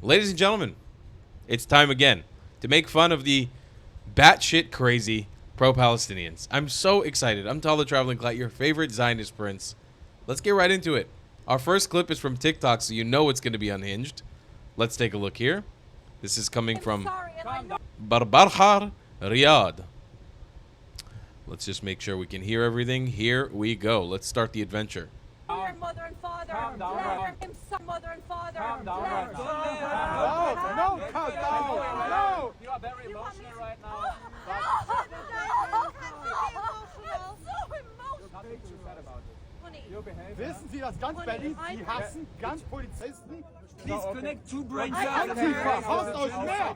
Ladies and gentlemen, it's time again to make fun of the batshit crazy pro-Palestinians. I'm so excited. I'm Tyler Traveling Clat, your favorite Zionist prince. Let's get right into it. Our first clip is from TikTok, so you know it's going to be unhinged. Let's take a look here. This is coming from Barbarhar, Riyadh. Let's just make sure we can hear everything. Here we go. Let's start the adventure. Your mother and father. Calm down. Mother and father. Calm down. No, calm down. No. You are very emotional right now. Wissen Sie, dass ganz Berlin, Sie hassen ganz Polizisten? Please connect two brains. Antifa, haust euch mehr!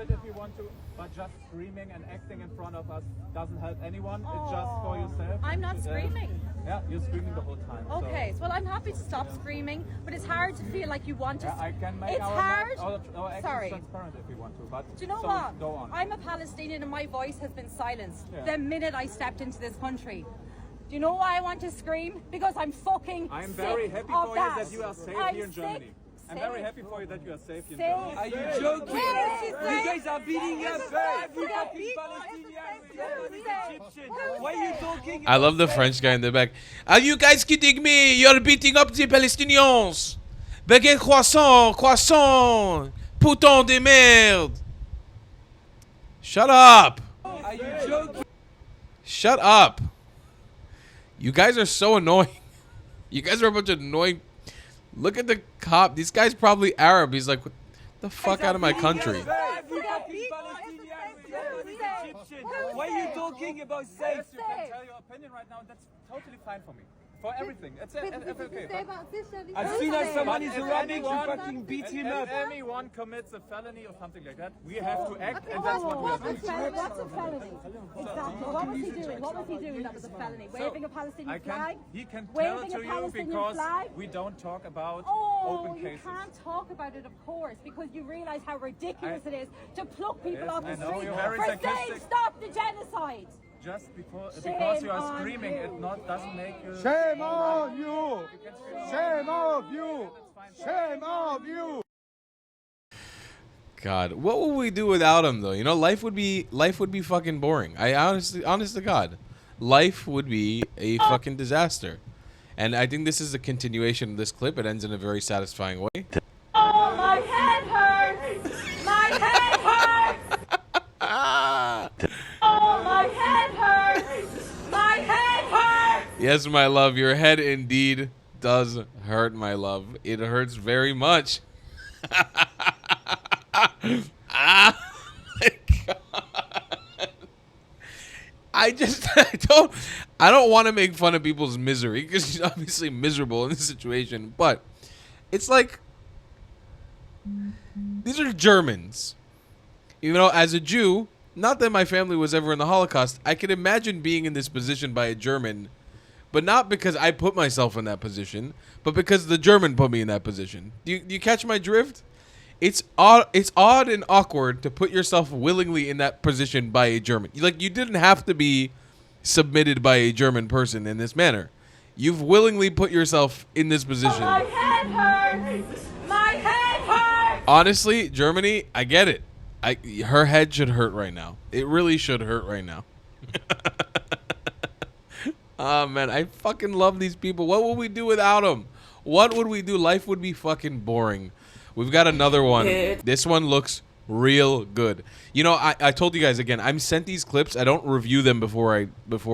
If you want to, but just screaming and acting in front of us doesn't help anyone. It's just for yourself. I'm not screaming. Yeah, you're screaming the whole time. Okay, so. Well, I'm happy to stop screaming, but it's hard to feel like you want to. Yeah, I can make it's our hard. our actions Sorry. transparent if you want to, but Do you know so what? Go on. I'm a Palestinian and my voice has been silenced Yeah. the minute I stepped into this country. Do you know why I want to scream? Because I'm fucking I'm sick very happy of for that. you that you are safe I'm here in sick. Germany. I'm very happy for you that you are safe here in Safe. Germany. Are you joking? You guys are beating up every fucking Palestinian, Egyptian. Why are you talking? I love the French guy in the back. Are you guys kidding me? You're beating up the Palestinians. Baguette croissant, croissant. Putain de merde. Shut up. Are you joking? Shut up. You guys are so annoying. You guys are a bunch of annoying. Look at the cop. This guy's probably Arab. He's like, what the fuck out of my country? Every fucking Palestinian, Egyptian. Why are you talking about safe? Yes, you can tell your opinion right now. That's totally fine for me. For everything. It's okay. As soon as someone is If running, you anyone- fucking beat him up. If anyone commits a felony or something like that, we have to act, and that's what we are doing. What's a felony? Exactly. What was he doing? What was he doing that was a felony? Waving a Palestinian flag? He can tell Waving to a you Palestinian because flag? we don't talk about Oh, open you cases. can't talk about it, of course, because you realize how ridiculous it is to pluck people Yes, off the I know, street you're very for saying sarcastic. stop the genocide. Just because Shame you are on screaming, you. it doesn't make you. Shame on you! Shame on you! Shame on you! God, what would we do without him though? You know, life would be fucking boring. Honest to God, life would be a fucking disaster. And I think this is a continuation of this clip. It ends in a very satisfying way. Oh, my head hurts! My head hurts! Oh, my head hurts! My head hurts! Yes, my love, your head indeed does hurt, my love. It hurts very much. Ah, my God. I don't want to make fun of people's misery because she's obviously miserable in this situation, but it's like these are Germans. You know, as a Jew, not that my family was ever in the Holocaust, I can imagine being in this position by a German, but not because I put myself in that position, but because the German put me in that position. Do you catch my drift? It's odd and awkward to put yourself willingly in that position by a German. Like, you didn't have to be submitted by a German person in this manner. You've willingly put yourself in this position. My head hurts! My head hurts! Honestly, Germany, I get it. Her head should hurt right now. It really should hurt right now. Oh, man, I fucking love these people. What would we do without them? What would we do? Life would be fucking boring. We've got another one. This one looks real good. You know, I told you guys again, I'm sent these clips. I don't review them before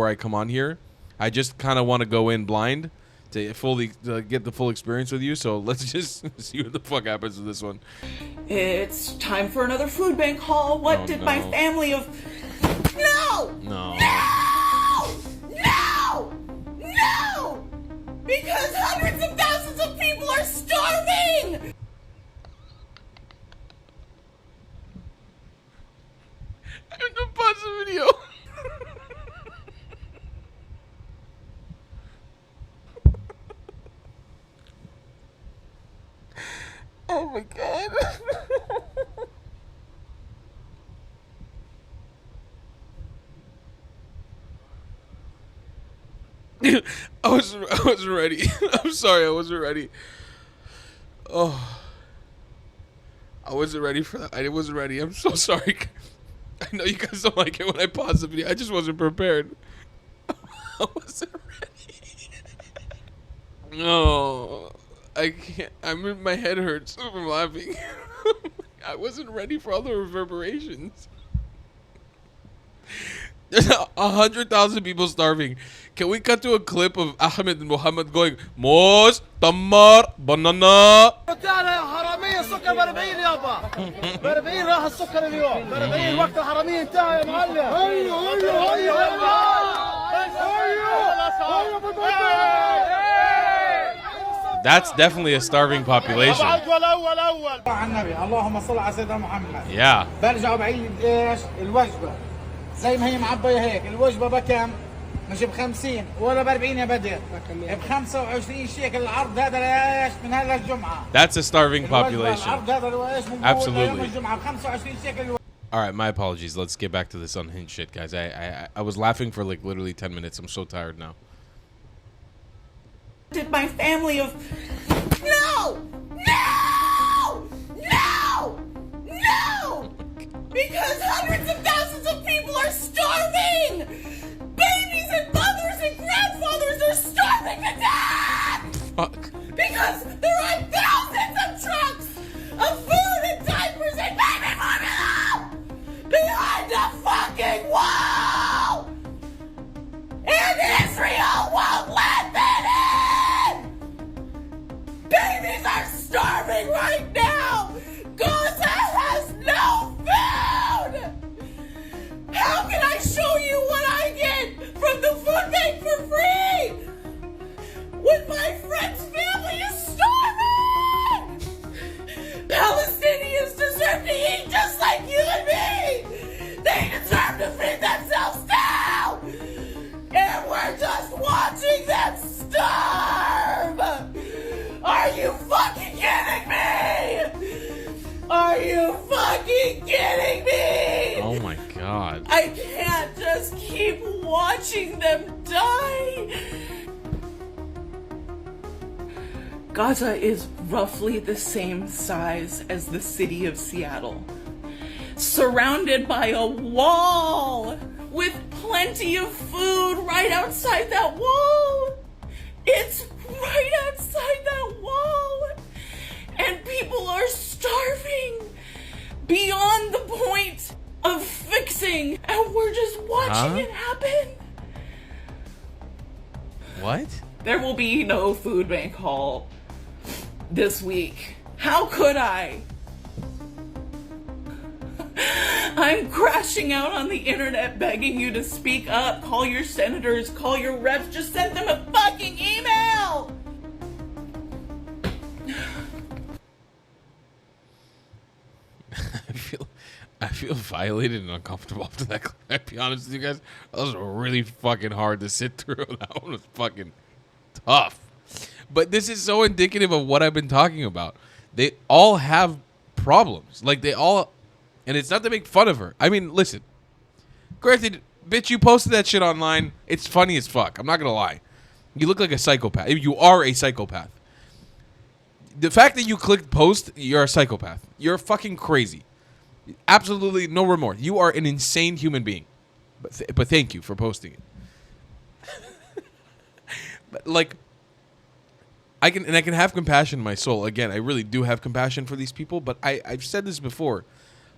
I come on here. I just kind of want to go in blind to get the full experience with you. So let's just see what the fuck happens with this one. It's time for another food bank haul. What Oh, did no. my family of... No! No. No! No! No! Because hundreds of thousands of people are starving! I have to pause the video. Oh my God. I wasn't ready. I'm sorry, I wasn't ready. Oh. I wasn't ready for that. I wasn't ready. I'm so sorry. I know you guys don't like it when I pause the video. I just wasn't prepared. I wasn't ready. No, I can't. My head hurts from laughing. I wasn't ready for all the reverberations. There's 100,000 people starving. Can we cut to a clip of Ahmed and Muhammad going, Mos, Tamar, banana? حرامية السكر ب 40 يابا ب 40 راح السكر اليوم ب 40 وقت الحرامية انتهى يا معلم That's definitely a starving population. اللهم صل على سيدنا محمد. Yeah. برجع بعيد ايش الوجبة زي ما هي معبية هيك الوجبة بكم مش ب 50 ولا ب 40 يا بدر ب 25 شيكل العرض هذا لايش من هلا الجمعة. That's a starving population. العرض هذا لايش من Absolutely. يوم الجمعة ب 25 شيكل. All right, my apologies. Let's get back to this unhinged shit, guys. I was laughing for like literally 10 minutes. I'm so tired now. Did my family of no, because hundreds of thousands of people are starving. Babies and mothers and grandfathers are starving to death. Fuck. Because there are thousands of trucks of food and diapers and baby formula behind the fucking wall, and Israel won't let that in. Babies are starving right now. Gaza has no food. How can I show you what I get from the food bank for free when my friend's family is starving? Palestinians deserve to eat just like you and me. They deserve to feed themselves now. And we're just watching them starve. Are you fucking kidding me? Are you fucking kidding me? Oh my god. I can't just keep watching them die. Gaza is roughly the same size as the city of Seattle, surrounded by a wall with plenty of food right outside that wall. It's right outside that wall, and people are starving beyond the point of fixing, and we're just watching it happen. What? There will be no food bank haul this week. How could I? I'm crashing out on the internet begging you to speak up. Call your senators, call your reps, just send them a fucking email. I feel violated and uncomfortable after that clip. I'll be honest with you guys. That was really fucking hard to sit through. That one was fucking tough. But this is so indicative of what I've been talking about. They all have problems. Like, they all... And it's not to make fun of her. I mean, listen. Granted, bitch, you posted that shit online. It's funny as fuck. I'm not going to lie. You look like a psychopath. You are a psychopath. The fact that you clicked post, you're a psychopath. You're fucking crazy. Absolutely no remorse. You are an insane human being. But thank you for posting it. But, like... I can have compassion in my soul. Again, I really do have compassion for these people, but I've said this before.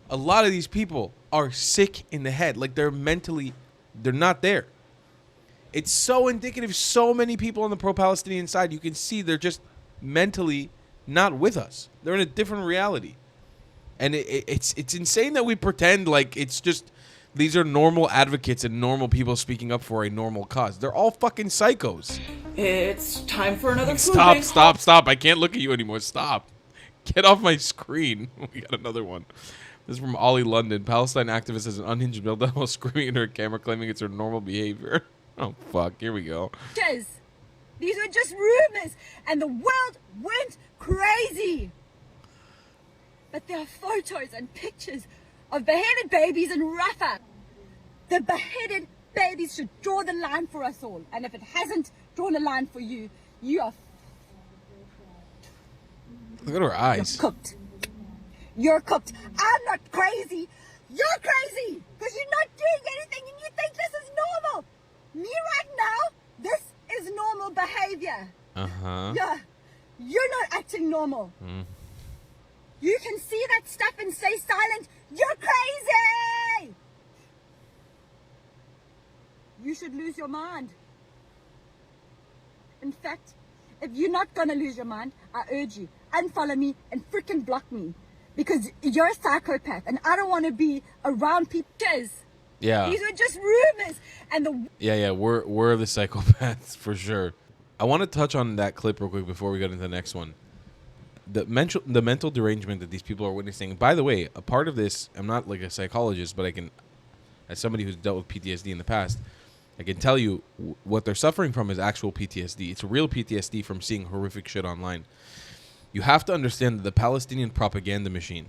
A lot of these people are sick in the head. Like, they're not there. It's so indicative. So many people on the pro-Palestinian side, you can see they're just mentally not with us. They're in a different reality. And it's insane that we pretend like it's just these are normal advocates and normal people speaking up for a normal cause. They're all fucking psychos. It's time for another food bank. Stop. I can't look at you anymore. Stop. Get off my screen. We got another one. This is from Ollie London. Palestine activist has an unhinged meltdown while screaming at her camera, claiming it's her normal behavior. Oh, fuck. Here we go. These were just rumors, and the world went crazy. But there are photos and pictures of beheaded babies in Rafah. The beheaded babies should draw the line for us all. And if it hasn't drawn a line for you, you are Look at her eyes. cooked. You're cooked. I'm not crazy. You're crazy because you're not doing anything and you think this is normal. Me right now, this is normal behavior. Yeah, you're not acting normal. You can see that stuff and stay silent. You're crazy. You should lose your mind. In fact, if you're not gonna lose your mind, I urge you, unfollow me and freaking block me. Because you're a psychopath and I don't want to be around people. Yeah. These are just rumors. And we're the psychopaths for sure. I want to touch on that clip real quick before we get into the next one. The mental derangement that these people are witnessing. By the way, a part of this, I'm not like a psychologist, but I can, as somebody who's dealt with PTSD in the past, I can tell you what they're suffering from is actual PTSD. It's real PTSD from seeing horrific shit online. You have to understand that the Palestinian propaganda machine,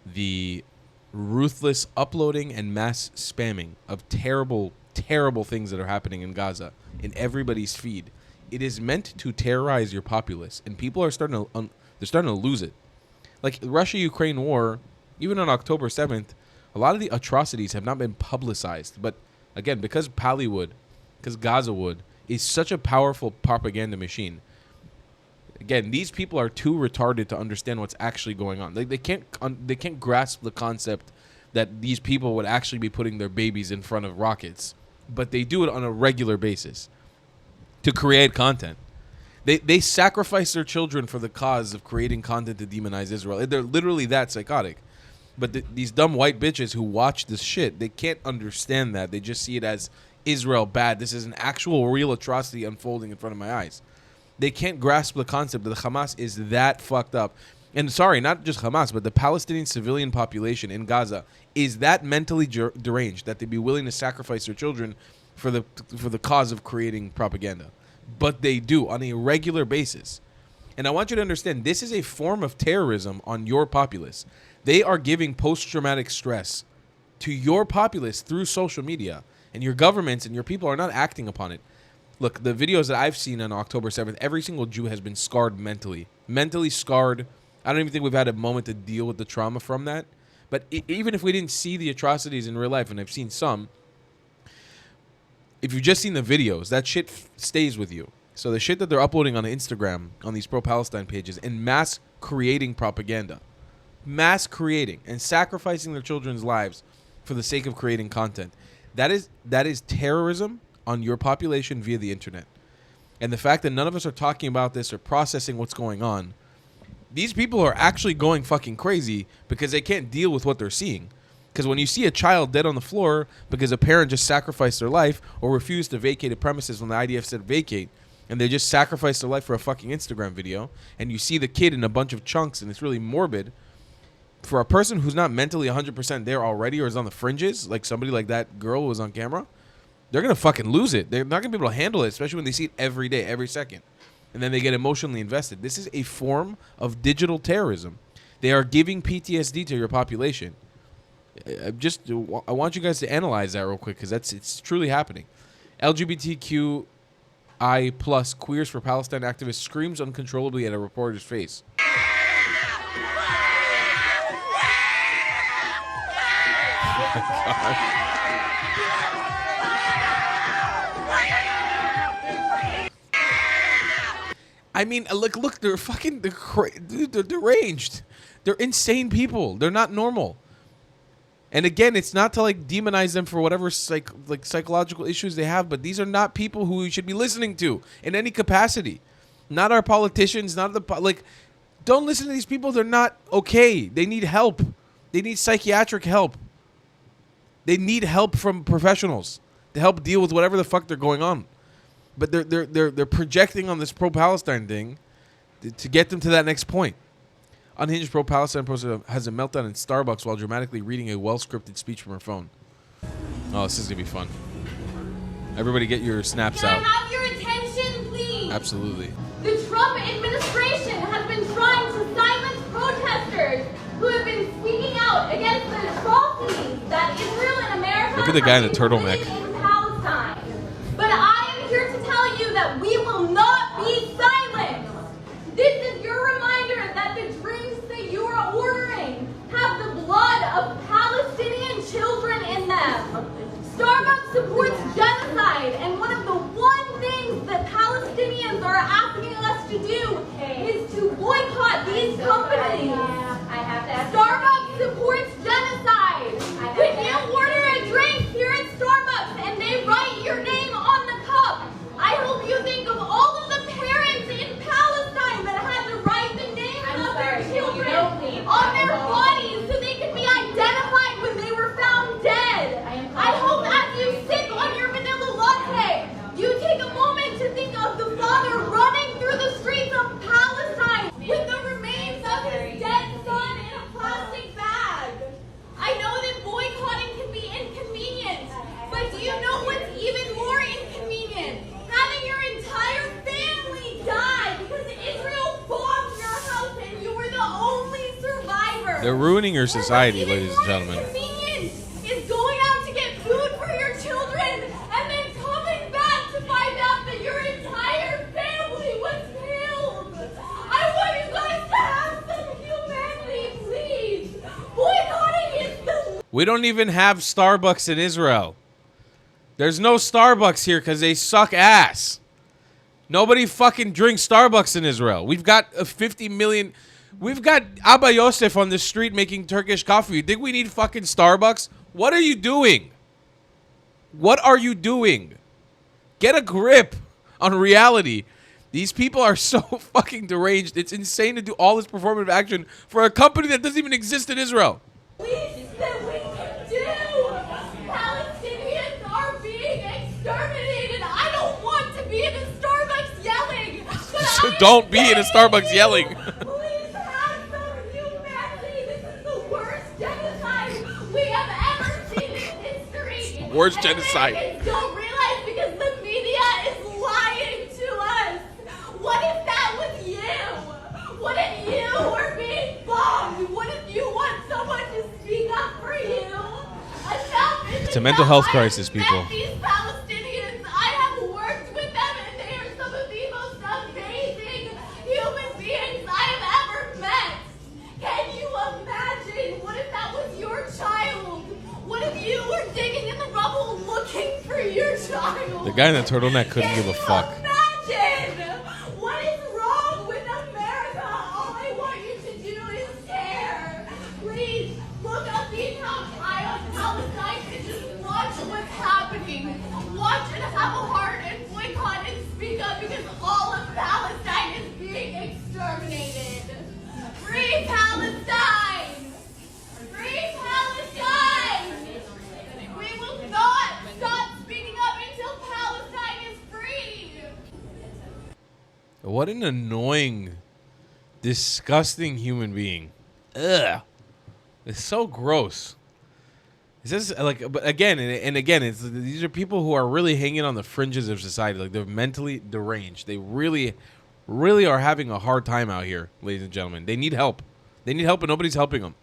the ruthless uploading and mass spamming of terrible, terrible things that are happening in Gaza in everybody's feed, it is meant to terrorize your populace, and people are starting to lose it. Like Russia-Ukraine war, even on October 7th, a lot of the atrocities have not been publicized. But again, because Pallywood, because Gazawood is such a powerful propaganda machine. Again, these people are too retarded to understand what's actually going on. They can't grasp the concept that these people would actually be putting their babies in front of rockets, but they do it on a regular basis to create content. They sacrifice their children for the cause of creating content to demonize Israel. They're literally that psychotic. But these dumb white bitches who watch this shit, they can't understand that. They just see it as Israel bad. This is an actual real atrocity unfolding in front of my eyes. They can't grasp the concept that the Hamas is that fucked up. And sorry, not just Hamas, but the Palestinian civilian population in Gaza is that mentally deranged that they'd be willing to sacrifice their children for the cause of creating propaganda. But they do on a regular basis. And I want you to understand, this is a form of terrorism on your populace. They are giving post-traumatic stress to your populace through social media, and your governments and your people are not acting upon it. Look, the videos that I've seen on October 7th, every single Jew has been scarred mentally. Mentally scarred. I don't even think we've had a moment to deal with the trauma from that. But even if we didn't see the atrocities in real life, and I've seen some, if you've just seen the videos, that shit stays with you. So the shit that they're uploading on Instagram, on these pro-Palestine pages, and mass creating propaganda. Mass creating and sacrificing their children's lives for the sake of creating content. That is terrorism on your population via the internet. And the fact that none of us are talking about this or processing what's going on, these people are actually going fucking crazy because they can't deal with what they're seeing. Because when you see a child dead on the floor because a parent just sacrificed their life or refused to vacate a premises when the IDF said vacate, and they just sacrificed their life for a fucking Instagram video, and you see the kid in a bunch of chunks and it's really morbid, for a person who's not mentally 100% there already or is on the fringes, like somebody like that girl who was on camera, they're going to fucking lose it. They're not going to be able to handle it, especially when they see it every day, every second. And then they get emotionally invested. This is a form of digital terrorism. They are giving PTSD to your population. I want you guys to analyze that real quick because it's truly happening. LGBTQI+ Queers for Palestine activist screams uncontrollably at a reporter's face. Oh my God. I mean, look, they're deranged. They're insane people. They're not normal. And again, it's not to like demonize them for whatever psychological issues they have, but these are not people who we should be listening to in any capacity. Not our politicians, not don't listen to these people. They're not okay. They need help. They need psychiatric help. They need help from professionals to help deal with whatever the fuck they're going on. But they're projecting on this pro-Palestine thing to get them to that next point. Unhinged pro-Palestine poster has a meltdown in Starbucks while dramatically reading a well-scripted speech from her phone. Oh, this is gonna be fun. Everybody, get your snaps out. Can I have your attention, please? Absolutely. The Trump administration has been trying to silence protesters who have been speaking out against the atrocities that Israel and America Look at the guy in the have been turtleneck. committing in Palestine. But I am here to tell you that we will not be silenced. This is your reminder that the dreams that you are ordering They're ruining your society, ladies and gentlemen. Convenient is going out to get food for your children and then coming back to find out that your entire family was killed. I want you guys to have some humanity, please. Boycotting is the... We don't even have Starbucks in Israel. There's no Starbucks here because they suck ass. Nobody fucking drinks Starbucks in Israel. We've got 50 million... We've got Abba Yosef on the street making Turkish coffee. You think we need fucking Starbucks? What are you doing? What are you doing? Get a grip on reality. These people are so fucking deranged. It's insane to do all this performative action for a company that doesn't even exist in Israel. least that we can do. Palestinians are being exterminated. I don't want to be in a Starbucks yelling. So don't be in a Starbucks yelling. Please have some humanity. This is the worst genocide we have ever seen in history. Worst genocide. Americans don't realize because the media is lying to us. What if that was you? What if you were being bombed? What if you want someone to speak up for you? It's a mental health crisis, people. These Palestinians, I have worked with them, and they are some of the most amazing human beings I have ever met. Can you imagine? What if that was your child? What if you were digging in the rubble looking for your child? The guy in the turtleneck couldn't give a fuck. Imagine! What is wrong with America? All I want you to do is care. Please look up the account Eye on Palestine and just watch what's happening. Watch and have a heart and boycott and speak up because all of Palestine is being exterminated. Free Palestine! Free Palestine! We will not stop speaking up until Palestine is free! What an annoying, disgusting human being. Ugh. It's so gross. It's just like, but again, and again, it's these are people who are really hanging on the fringes of society. Like, they're mentally deranged. They really, really are having a hard time out here, ladies and gentlemen. They need help. They need help, and nobody's helping them.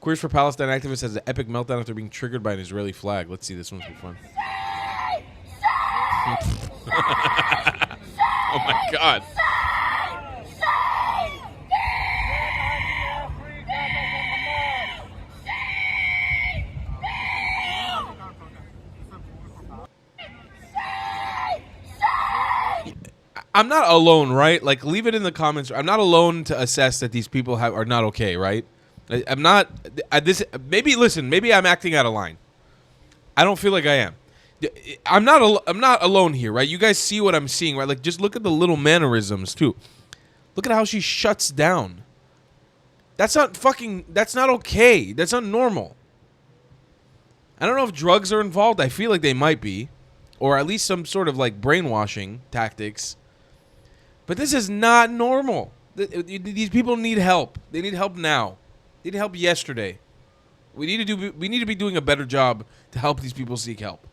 Queers for Palestine activist has an epic meltdown after being triggered by an Israeli flag. Let's see. This one's be fun. Oh my God. I'm not alone, right? Like, leave it in the comments. I'm not alone to assess that these people are not okay, right? I'm not. Maybe listen. Maybe I'm acting out of line. I don't feel like I am. I'm not alone here, right? You guys see what I'm seeing, right? Like, just look at the little mannerisms too. Look at how she shuts down. That's not okay. That's not normal. I don't know if drugs are involved. I feel like they might be, or at least some sort of like brainwashing tactics. But this is not normal. These people need help. They need help now. They need help yesterday. We need to be doing a better job to help these people seek help.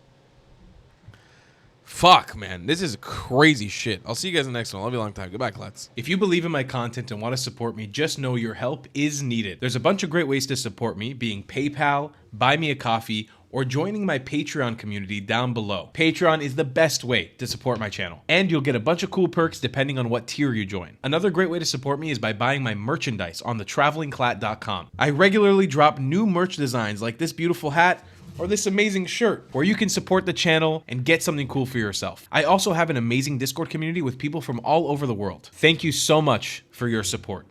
Fuck, man. This is crazy shit. I'll see you guys in the next one. Love you a long time. Goodbye, Klutz. If you believe in my content and want to support me, just know your help is needed. There's a bunch of great ways to support me, being PayPal, Buy Me a Coffee, or joining my Patreon community down below. Patreon is the best way to support my channel, and you'll get a bunch of cool perks depending on what tier you join. Another great way to support me is by buying my merchandise on thetravelingclat.com. I regularly drop new merch designs like this beautiful hat or this amazing shirt, where you can support the channel and get something cool for yourself. I also have an amazing Discord community with people from all over the world. Thank you so much for your support.